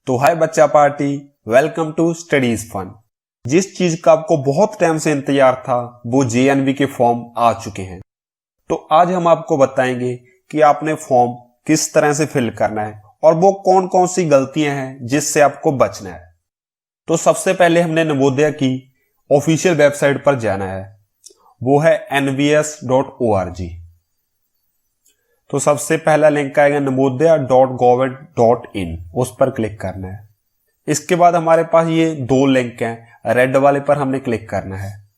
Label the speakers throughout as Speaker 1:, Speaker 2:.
Speaker 1: तो हाय बच्चा party, welcome to studies fun. जिस चीज का आपको बहुत टाइम से इंतजार था वो जेएनवी के फॉर्म आ चुके हैं। तो आज हम आपको बताएंगे कि आपने फॉर्म किस तरह से फिल करना है और वो कौन कौन सी गलतियां हैं जिससे आपको बचना है। तो सबसे पहले हमने नवोदय की ऑफिशियल वेबसाइट पर जाना है, वो है nvs.org। तो सबसे पहला लिंक आएगा navodaya.gov.in, उस पर क्लिक करना है। इसके बाद हमारे पास ये दो लिंक हैं, रेड वाले पर हमने क्लिक करना है,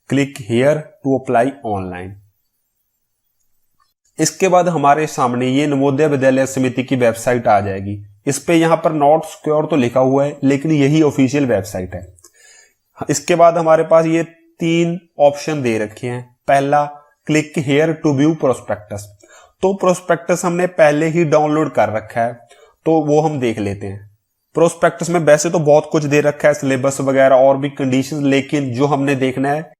Speaker 1: click here to apply online. इसके बाद हमारे सामने ये नवोदय विद्यालय समिति की वेबसाइट आ जाएगी। इस पे यहां पर नॉट सिक्योर तो लिखा हुआ है, लेकिन यही ऑफिशियल वेबसाइट है। इसके बाद हमारे पास ये तीन ऑप्शन दे रखे हैं। पहला, click here to view prospectus. तो प्रोस्पेक्टस हमने पहले ही डाउनलोड कर रखा है, तो वो हम देख लेते हैं। प्रोस्पेक्टस में वैसे तो बहुत कुछ दे रखा है, सिलेबस वगैरह और भी कंडीशंस, लेकिन जो हमने देखना है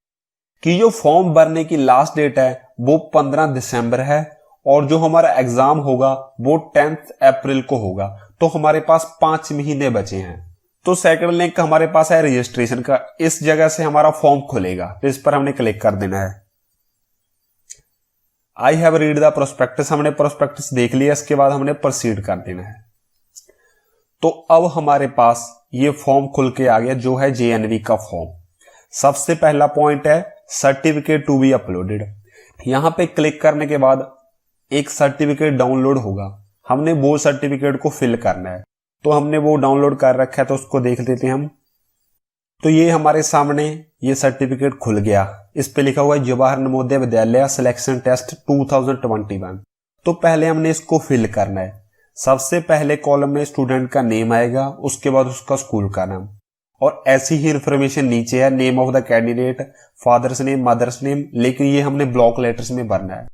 Speaker 1: कि जो फॉर्म भरने की लास्ट डेट है वो 15 दिसंबर है और जो हमारा एग्जाम होगा वो 10 अप्रैल को होगा। तो हमारे पास 5 महीने बचे हैं। तो सेकंड लिंक हमारे पास है रजिस्ट्रेशन का। इस जगह से हमारा फॉर्म खुलेगा, तो इस पर हमने क्लिक कर देना है। I have read the prospectus, हमने प्रोस्पेक्टस देख लिया। इसके बाद हमने प्रोसीड कर देना है। तो अब हमारे पास ये फॉर्म खुल के आ गया, जो है जेएनवी का फॉर्म। सबसे पहला पॉइंट है सर्टिफिकेट टू बी अपलोडेड। यहां पे क्लिक करने के बाद एक सर्टिफिकेट डाउनलोड होगा, हमने वो सर्टिफिकेट को फिल करना है। तो हमने वो डाउनलोड कर रखा है, तो उसको देख लेते हैं हम। तो ये हमारे सामने ये सर्टिफिकेट खुल गया। इस पे लिखा हुआ है जवाहर नवोदय विद्यालय सिलेक्शन टेस्ट 2021। तो पहले हमने इसको फिल करना है। सबसे पहले कॉलम में स्टूडेंट का नेम आएगा, उसके बाद उसका स्कूल का नाम, और ऐसी ही इंफॉर्मेशन नीचे है, name of the candidate, father's name, mother's name, लेकिन ये हमने ब्लॉक लेटर्स में भरना है।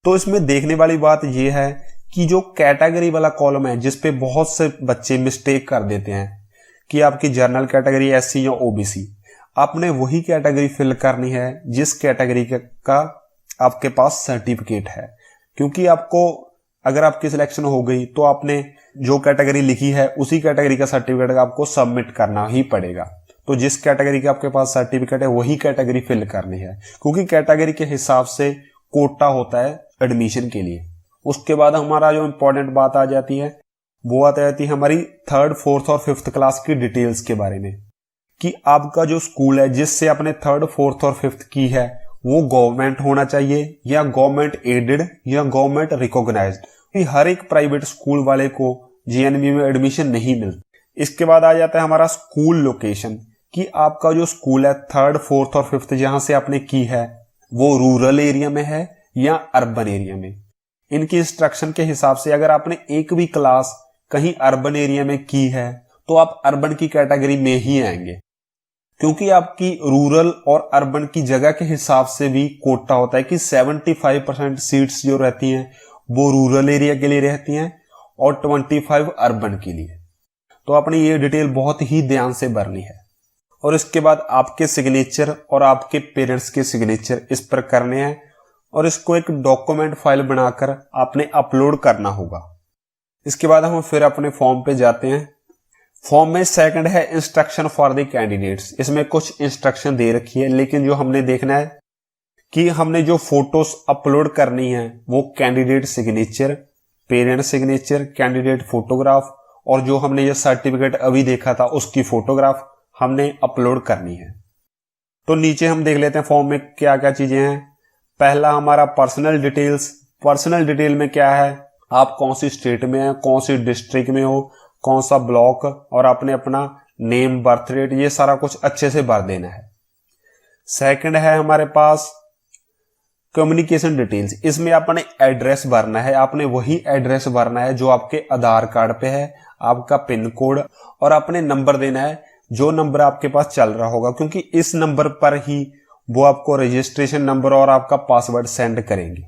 Speaker 1: तो इसमें देखने वाली बात ये है कि जो कैटेगरी वाला कॉलम है, जिसपे बहुत से बच्चे मिस्टेक कर देते हैं कि आपकी जनरल कैटेगरी एससी या ओबीसी, आपने वही कैटेगरी फिल करनी है जिस कैटेगरी का आपके पास सर्टिफिकेट है। क्योंकि आपको अगर आपकी सिलेक्शन हो गई तो आपने जो कैटेगरी लिखी है उसी कैटेगरी का सर्टिफिकेट आपको सबमिट करना ही पड़ेगा। तो जिस कैटेगरी का आपके पास सर्टिफिकेट है वही कैटेगरी फिल करनी है, क्योंकि कैटेगरी के हिसाब से कोटा होता है एडमिशन के लिए। उसके बाद हमारा जो इंपॉर्टेंट बात आ जाती है वो आ जाती है हमारी 3rd, 4th और 5th क्लास की डिटेल्स के बारे में, कि आपका जो स्कूल है जिससे आपने 3rd, 4th और 5th की है वो गवर्नमेंट होना चाहिए या गवर्नमेंट एडेड या गवर्नमेंट रिकॉग्नाइज्ड। हर एक प्राइवेट स्कूल वाले को जेएनवी में एडमिशन नहीं मिलती। इसके बाद आ जाता है हमारा स्कूल लोकेशन, कि आपका जो स्कूल है 3rd, 4th और 5th जहां से आपने की है वो रूरल एरिया में है या अर्बन एरिया में। इनकी इंस्ट्रक्शन के हिसाब से अगर आपने एक भी क्लास कहीं अर्बन एरिया में की है तो आप अर्बन की कैटेगरी में ही आएंगे, क्योंकि आपकी रूरल और अर्बन की जगह के हिसाब से भी कोटा होता है कि 75% सीट्स जो रहती हैं वो रूरल एरिया के लिए रहती हैं और 25 अर्बन के लिए। तो आपने ये डिटेल बहुत ही ध्यान से भरनी है। और इसके बाद आपके सिग्नेचर और आपके पेरेंट्स के सिग्नेचर इस पर करने हैं और इसको एक डॉक्यूमेंट फाइल बनाकर आपने अपलोड करना होगा। इसके बाद हम फिर अपने फॉर्म पे जाते हैं। फॉर्म में सेकंड है इंस्ट्रक्शन फॉर द कैंडिडेट्स। इसमें कुछ इंस्ट्रक्शन दे रखी है, लेकिन जो हमने देखना है कि हमने जो फोटोज अपलोड करनी है वो candidate signature, parent signature, candidate photograph और जो हमने ये सर्टिफिकेट अभी देखा था उसकी फोटोग्राफ हमने अपलोड करनी है। तो नीचे हम देख लेते हैं फॉर्म में क्या क्या चीजें हैं। पहला हमारा पर्सनल डिटेल्स। पर्सनल डिटेल में क्या है, आप कौन सी स्टेट में है, कौन सी डिस्ट्रिक्ट में हो, कौन सा ब्लॉक, और आपने अपना नेम, बर्थ रेट, ये सारा कुछ अच्छे से भर देना है। सेकंड है हमारे पास कम्युनिकेशन डिटेल्स। इसमें आपने एड्रेस भरना है, आपने वही एड्रेस भरना है जो आपके आधार कार्ड पे है, आपका पिन कोड, और आपने नंबर देना है जो नंबर आपके पास चल रहा होगा, क्योंकि इस नंबर पर ही वो आपको रजिस्ट्रेशन नंबर और आपका पासवर्ड सेंड करेंगे।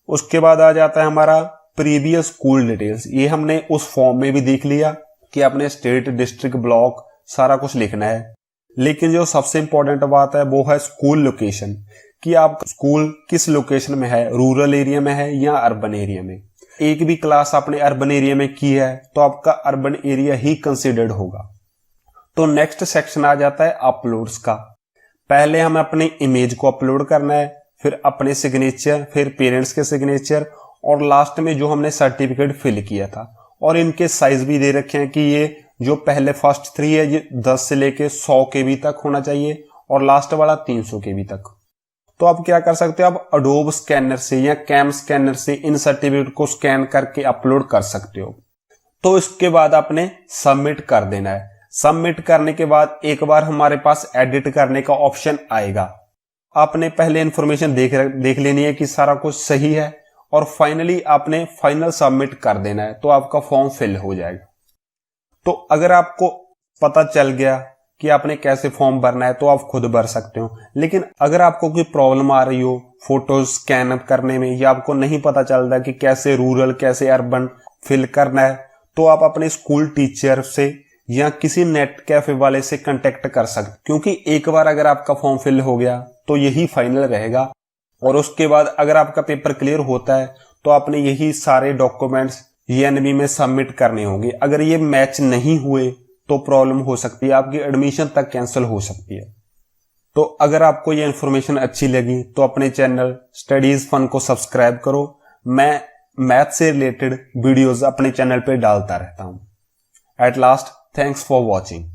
Speaker 1: उसके बाद आ जाता है हमारा प्रीवियस स्कूल डिटेल्स। ये हमने उस फॉर्म में भी देख लिया कि आपने स्टेट, डिस्ट्रिक्ट, ब्लॉक सारा कुछ लिखना है, लेकिन जो सबसे इंपॉर्टेंट बात है वो है स्कूल लोकेशन, कि आप स्कूल किस लोकेशन में है, रूरल एरिया में है या अर्बन एरिया में। एक भी क्लास आपने अर्बन एरिया में की है तो आपका अर्बन एरिया ही कंसिडर्ड होगा। तो नेक्स्ट सेक्शन आ जाता है अपलोड्स का। पहले हमें अपनी इमेज को अपलोड करना है, फिर अपने सिग्नेचर, फिर पेरेंट्स के सिग्नेचर और लास्ट में जो हमने सर्टिफिकेट फिल किया था। और इनके साइज भी दे रखे हैं कि ये जो पहले फर्स्ट 3 है ये 10 से लेके 100 KB तक होना चाहिए और लास्ट वाला 300 KB तक। तो आप क्या कर सकते हो, आप अडोब स्कैनर से या कैम स्कैनर से इन सर्टिफिकेट को स्कैन करके अपलोड कर सकते हो। तो इसके बाद आपने सबमिट कर देना है। सबमिट करने के बाद एक बार हमारे पास एडिट करने का ऑप्शन आएगा। आपने पहले इंफॉर्मेशन देख लेनी है कि सारा कुछ सही है और फाइनली आपने फाइनल सबमिट कर देना है, तो आपका फॉर्म फिल हो जाएगा। तो अगर आपको पता चल गया कि आपने कैसे फॉर्म भरना है तो आप खुद भर सकते हो। लेकिन अगर आपको कोई प्रॉब्लम आ रही हो फोटोज स्कैन करने में या आपको नहीं पता चल रहा कि कैसे रूरल कैसे अर्बन फिल करना है, तो आप अपने स्कूल टीचर से या किसी नेट कैफे वाले से कांटेक्ट कर सकते, क्योंकि एक बार अगर आपका फॉर्म फिल हो गया तो यही फाइनल रहेगा। और उसके बाद अगर आपका पेपर क्लियर होता है तो आपने यही सारे डॉक्यूमेंट्स ENV में सबमिट करने होंगे। अगर ये मैच नहीं हुए तो प्रॉब्लम हो सकती है, आपकी एडमिशन तक कैंसिल हो सकती है। तो अगर आपको ये इन्फॉर्मेशन अच्छी लगी तो अपने चैनल स्टडीज फन को सब्सक्राइब करो। मैं मैथ से रिलेटेड वीडियोस अपने चैनल पे डालता रहता हूं। At last, thanks for watching.